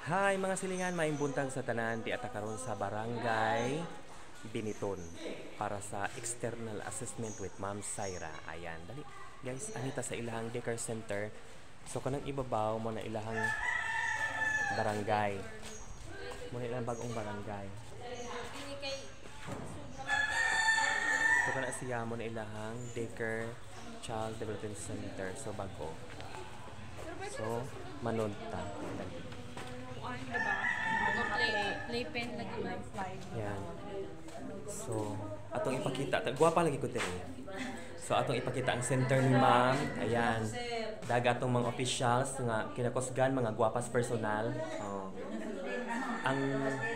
Hi mga silingan, maimbuntag sa tanan di ata karon sa barangay Biniton para sa external assessment with Ma'am Syra. Ayan, dali. Guys, anita sa ilahang daycare center. So kanang ibabaw mo na ilahang barangay. Mo na ilahang bagong barangay. So kana siya mo na ilahang daycare child development center. So bago. So manunta. Dali. Playpen lagi man slide. Yan. So, atong ipakita. Guwapa lagi ko diri. So, atong ipakita ang center ni Ma'am. Ayan. Daga atong mga officials nga kinakusgan, mga guwapas personal. Oh. Ang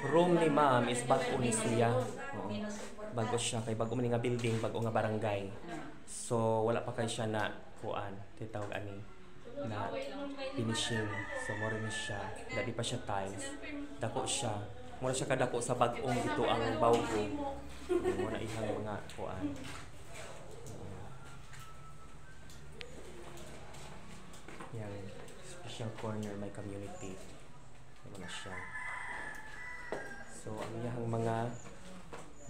room ni Ma'am is bago ni siya. Oh. Bago siya. Kay bago man nga building, bago nga barangay. So, wala pa kay siya na kuan. Titawag ani na finishing. So, more ni siya. Dadi pa siya tiles. Dako siya. Mura siya kadako sa bag-ong ito ang bawgo. Muna ihang mga kuan. Yan. Special corner may community. Ano na siya. So, ang iyang mga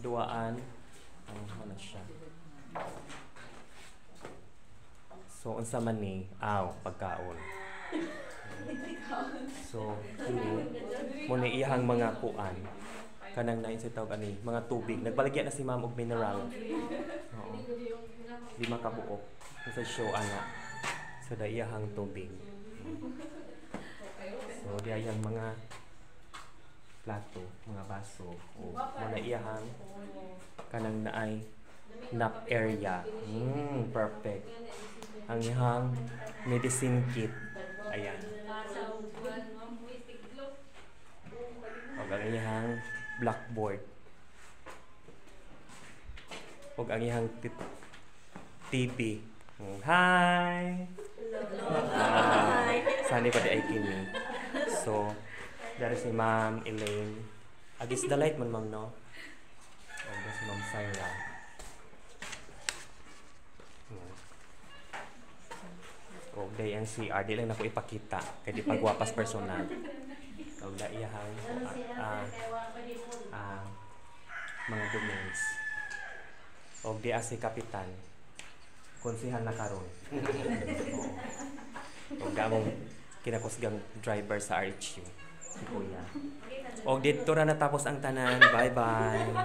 duaan ang ano siya. So, unsa man ni pagkaon. So, muna iyang mga kuan. Kanang nain sa tawag ani, mga tubig. Nagbaligya na si Ma'am og mineral. Oo. Di makabuok. Sa show ana. So, da iyang tubig. So, di iyang mga plato, mga baso. O, muna iyang kanang naay nap area. Perfect. Ang iyang medicine kit. Ayan. O ang iyang blackboard. O ang iyang TV. Hi! Hi! Sani pa di ay kini. So, dari si Ma'am Elaine. Agis the light man, Ma'am, no? O dari si Ma'am Syra. O day ang CR, di lang na ko ipakita. Kaya di pagwapas personal. O da iyahang mga domains. O di si kapitan. Konsihan na karon. O da mong kinakusgang driver sa RHU. Si Kuya. O dito na natapos ang tanan. Bye-bye.